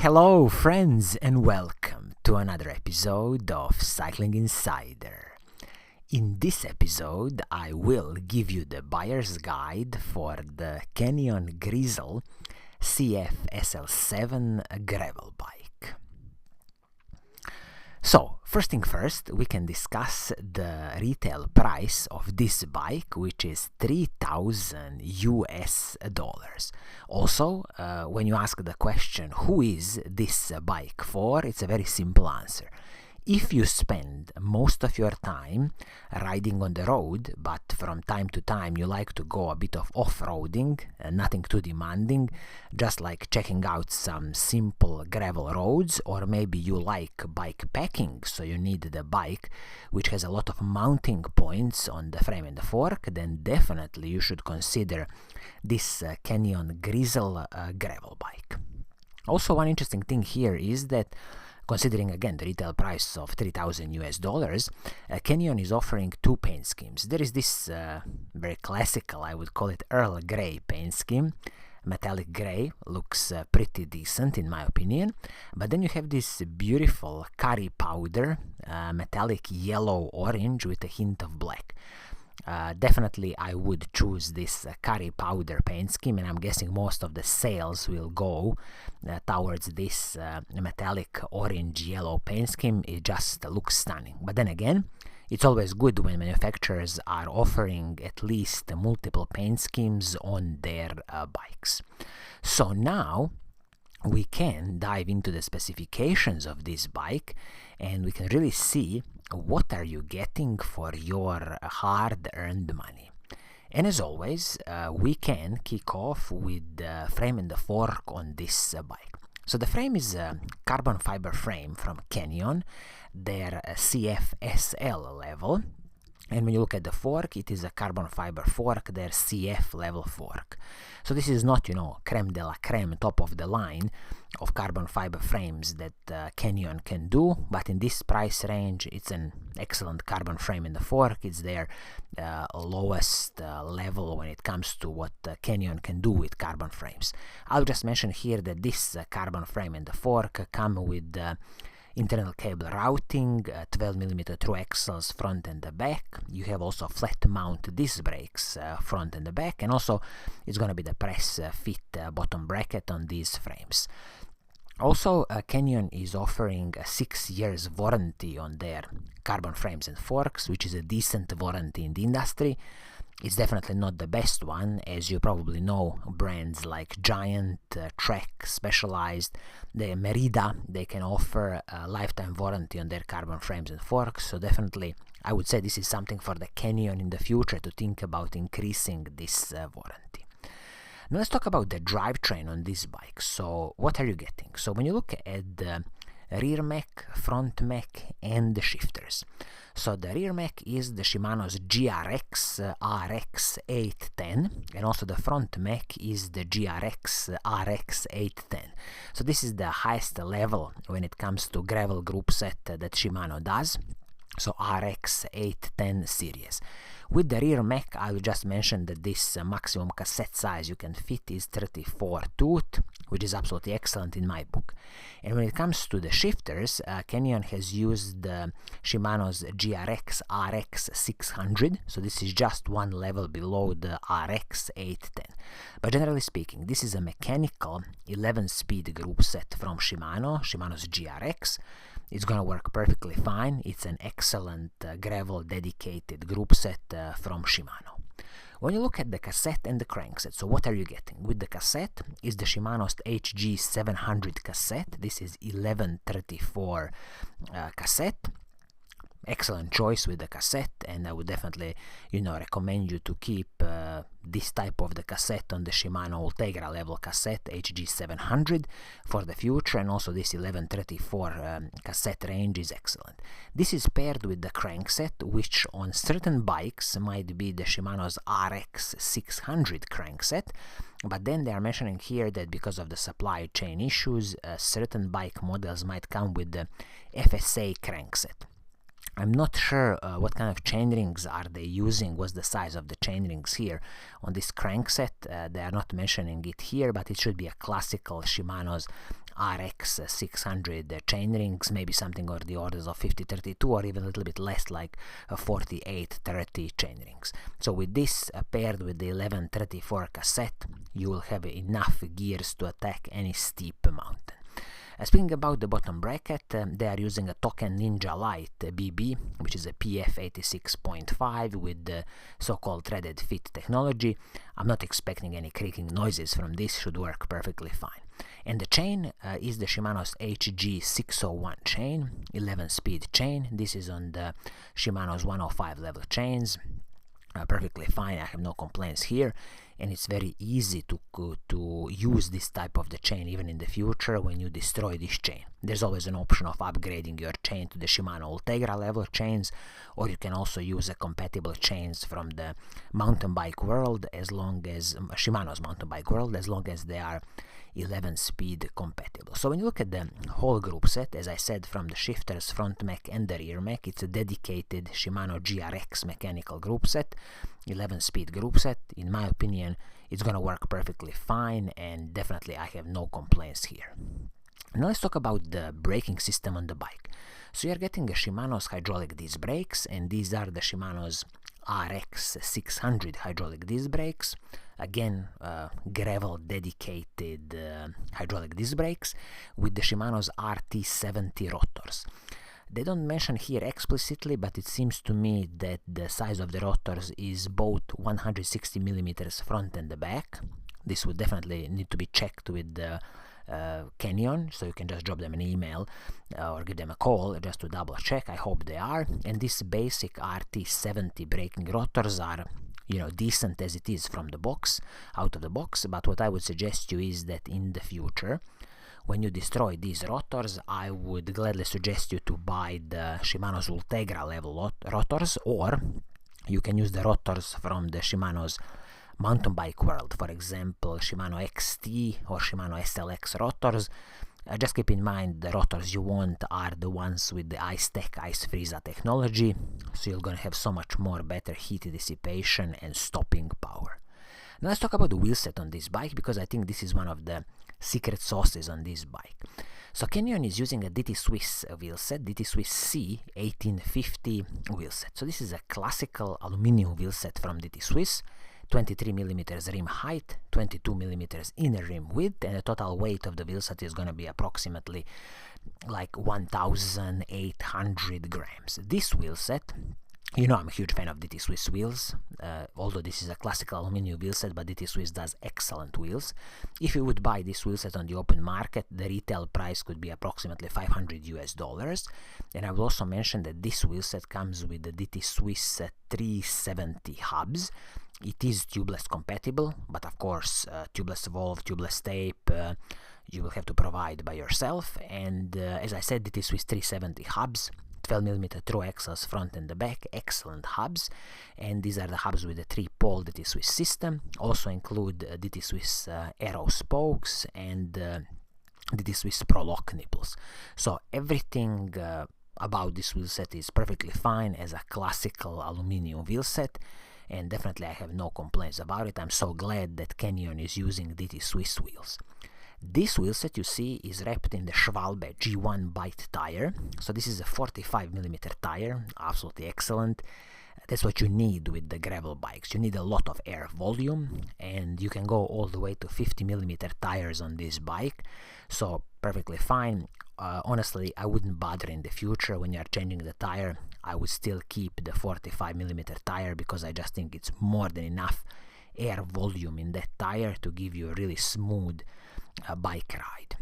Hello friends and welcome to another episode of Cycling Insider. In this episode I will give you the buyer's guide for the Canyon Grizl CF SL7 gravel bike. So, first thing first, we can discuss the retail price of this bike, which is $3,000 US. Also, when you ask the question, who is this bike for, it's a very simple answer. If you spend most of your time riding on the road, but from time to time you like to go a bit of off-roading, nothing too demanding, just like checking out some simple gravel roads, or maybe you like bike packing, so you need the bike which has a lot of mounting points on the frame and the fork, then definitely you should consider this Canyon Grizl gravel bike. Also, one interesting thing here is that considering again the retail price of $3,000 US, Canyon is offering two paint schemes. There is this very classical, I would call it Earl Grey paint scheme. Metallic grey looks pretty decent in my opinion, but then you have this beautiful curry powder, metallic yellow orange with a hint of black. Definitely I would choose this curry powder paint scheme, and I'm guessing most of the sales will go towards this metallic orange yellow paint scheme. It just looks stunning. But then again, it's always good when manufacturers are offering at least multiple paint schemes on their bikes. So now we can dive into the specifications of this bike and we can really see what are you getting for your hard-earned money. And as always, we can kick off with the frame and the fork on this bike. So the frame is a carbon fiber frame from Canyon, their CF SL level. And when you look at the fork, it is a carbon fiber fork, their CF level fork. So this is not, creme de la creme, top of the line of carbon fiber frames that Canyon can do, but in this price range, it's an excellent carbon frame in the fork. It's their lowest level when it comes to what Canyon can do with carbon frames. I'll just mention here that this carbon frame and the fork come with internal cable routing, 12mm through axles front and the back. You have also flat mount disc brakes front and the back, and also it's going to be the press fit bottom bracket on these frames. Also, Canyon is offering a 6 years warranty on their carbon frames and forks, which is a decent warranty in the industry. It's definitely not the best one, as you probably know. Brands like Giant, Trek, Specialized, the Merida, they can offer a lifetime warranty on their carbon frames and forks, so definitely I would say this is something for the Canyon in the future to think about increasing this warranty. Now let's talk about the drivetrain on this bike. So what are you getting? So when you look at the rear mech, front mech, and the shifters. So the rear mech is the Shimano's GRX RX 810, and also the front mech is the GRX RX 810. So this is the highest level when it comes to gravel group set that Shimano does. So RX 810 series. With the rear mech, I will just mention that this maximum cassette size you can fit is 34 tooth, which is absolutely excellent in my book. And when it comes to the shifters, Canyon has used Shimano's GRX RX 600, so this is just one level below the RX 810. But generally speaking, this is a mechanical 11-speed group set from Shimano's GRX. It's going to work perfectly fine. It's an excellent gravel dedicated group set from Shimano. When you look at the cassette and the crankset, so what are you getting? With the cassette is the Shimano's HG 700 cassette. This is 1134 cassette. Excellent choice with the cassette, and I would definitely, recommend you to keep this type of the cassette on the Shimano Ultegra level cassette HG 700 for the future, and also this 1134 cassette range is excellent. This is paired with the crankset, which on certain bikes might be the Shimano's RX 600 crankset, but then they are mentioning here that because of the supply chain issues, certain bike models might come with the FSA crankset. I'm not sure what kind of chainrings are they using, what's the size of the chainrings here on this crankset. They are not mentioning it here, but it should be a classical Shimano's RX 600 chainrings, maybe something on the orders of 5032 or even a little bit less, like 4830 chainrings. So with this paired with the 1134 cassette, you will have enough gears to attack any steep mountain. Speaking about the bottom bracket, they are using a Token Ninja Lite BB, which is a PF86.5 with the so-called threaded fit technology. I'm not expecting any creaking noises from this, should work perfectly fine. And the chain is the Shimano's HG601 chain, 11-speed chain. This is on the Shimano's 105 level chains. Perfectly fine, I have no complaints here, and it's very easy to use this type of the chain even in the future when you destroy this chain. There's always an option of upgrading your chain to the Shimano Ultegra level chains, or you can also use a compatible chains from the mountain bike world, as long as Shimano's mountain bike world, as long as they are 11-speed compatible. So when you look at the whole group set, as I said, from the shifters, front mech and the rear mech, it's a dedicated Shimano GRX mechanical group set, 11-speed group set. In my opinion, it's gonna work perfectly fine, and definitely I have no complaints here. Now let's talk about the braking system on the bike. So you're getting a Shimano's hydraulic disc brakes, and these are the Shimano's RX 600 hydraulic disc brakes. Again, gravel dedicated hydraulic disc brakes with the Shimano's RT70 rotors. They don't mention here explicitly, but it seems to me that the size of the rotors is both 160 millimeters front and the back. This would definitely need to be checked with the Canyon, so you can just drop them an email or give them a call just to double check. I hope they are. And these basic RT70 braking rotors are, you know, decent as it is from the box, out of the box. But what I would suggest you is that in the future, when you destroy these rotors, I would gladly suggest you to buy the Shimano's Ultegra level rotors, or you can use the rotors from the Shimano's mountain bike world, for example Shimano XT or Shimano SLX rotors. Just keep in mind the rotors you want are the ones with the ice-tech ice freezer technology, so you're gonna have so much more better heat dissipation and stopping power. Now let's talk about the wheelset on this bike, because I think this is one of the secret sauces on this bike. So Canyon is using a DT Swiss wheelset, DT Swiss C 1850 wheelset. So this is a classical aluminum wheelset from DT Swiss, 23 millimeters rim height, 22 millimeters inner rim width, and the total weight of the wheelset is going to be approximately like 1,800 grams. This wheelset, you know I'm a huge fan of DT Swiss wheels, although this is a classical aluminum wheelset, but DT Swiss does excellent wheels. If you would buy this wheelset on the open market, the retail price could be approximately $500. And I will also mention that this wheelset comes with the DT Swiss 370 hubs. It is tubeless compatible, but of course tubeless valve, tubeless tape, you will have to provide by yourself. And as I said, DT Swiss 370 hubs, 12mm through axles front and the back, excellent hubs. And these are the hubs with the 3-pole DT Swiss system. Also include DT Swiss arrow spokes and DT Swiss Pro Lock nipples. So everything about this wheelset is perfectly fine as a classical aluminum wheelset, and definitely I have no complaints about it. I'm so glad that Canyon is using DT Swiss wheels. This wheelset you see is wrapped in the Schwalbe G1 Bite tire. So this is a 45mm tire, absolutely excellent. That's what you need with the gravel bikes. You need a lot of air volume, and you can go all the way to 50mm tires on this bike. So perfectly fine. Honestly, I wouldn't bother in the future when you are changing the tire. I would still keep the 45mm tire, because I just think it's more than enough air volume in that tire to give you a really smooth bike ride.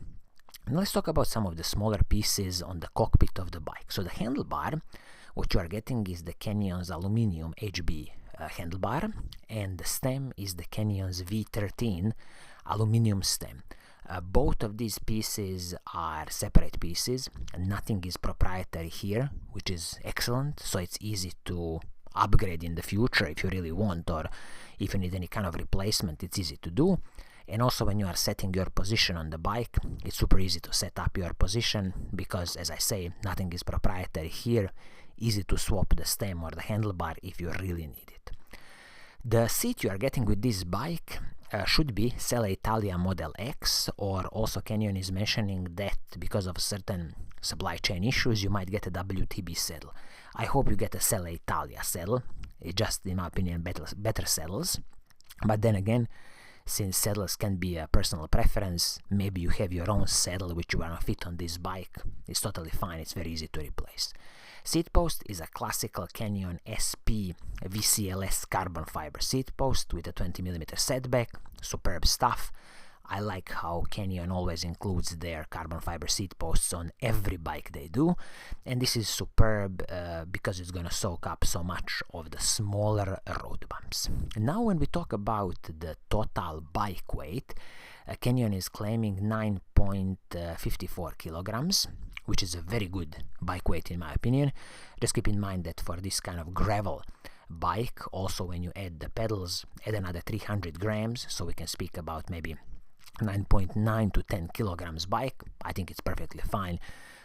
Now let's talk about some of the smaller pieces on the cockpit of the bike. So the handlebar, what you are getting is the Canyon's aluminum HB handlebar, and the stem is the Canyon's V13 aluminum stem. Both of these pieces are separate pieces, and nothing is proprietary here, which is excellent, so it's easy to upgrade in the future if you really want, or if you need any kind of replacement, it's easy to do. And also when you are setting your position on the bike, it's super easy to set up your position, because as I say, nothing is proprietary here, easy to swap the stem or the handlebar if you really need it. The seat you are getting with this bike, should be Selle Italia Model X, or also Canyon is mentioning that because of certain supply chain issues you might get a WTB saddle. I hope you get a Selle Italia saddle. It just, in my opinion, better saddles. But then again, since saddles can be a personal preference, maybe you have your own saddle which you want to fit on this bike. It's totally fine, it's very easy to replace. Seat post is a classical Canyon SP VCLS carbon fiber seat post with a 20mm setback. Superb stuff. I like how Canyon always includes their carbon fiber seat posts on every bike they do, and this is superb because it's going to soak up so much of the smaller road bumps. Now when we talk about the total bike weight, Canyon is claiming 9.54 kilograms, which is a very good bike weight in my opinion. Just keep in mind that for this kind of gravel bike, also when you add the pedals, add another 300 grams, so we can speak about maybe 9.9 to 10 kilograms bike. I think it's perfectly fine,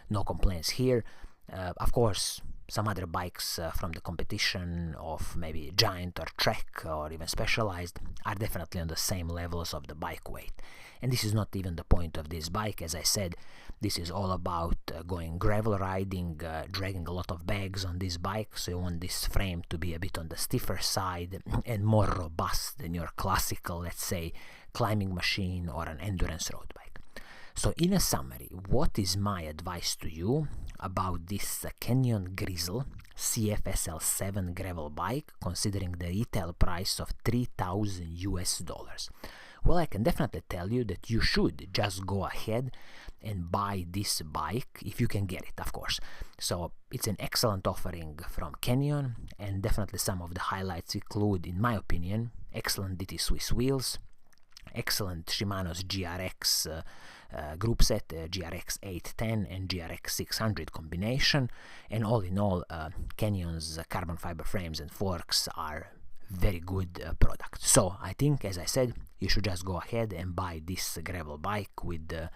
no complaints here. Of course, some other bikes from the competition of maybe Giant or Trek or even Specialized are definitely on the same levels of the bike weight. And this is not even the point of this bike. As I said, this is all about going gravel riding, dragging a lot of bags on this bike, so you want this frame to be a bit on the stiffer side and more robust than your classical, let's say, climbing machine or an endurance road bike. So in a summary, what is my advice to you about this Canyon Grizl CF SL 7 gravel bike, considering the retail price of $3,000? Well, I can definitely tell you that you should just go ahead and buy this bike if you can get it, of course. So it's an excellent offering from Canyon, and definitely some of the highlights include, in my opinion, excellent DT Swiss wheels, excellent Shimano's GRX group set, GRX 810 and GRX 600 combination, and all in all, Canyon's carbon fiber frames and forks are very good product. So I think, as I said, you should just go ahead and buy this gravel bike with the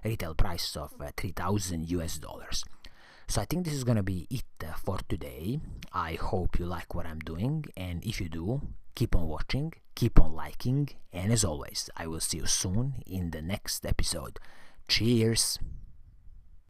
retail price of $3,000. So I think this is gonna be it for today. I hope you like what I'm doing, and if you do, keep on watching, keep on liking, and as always, I will see you soon in the next episode. Cheers!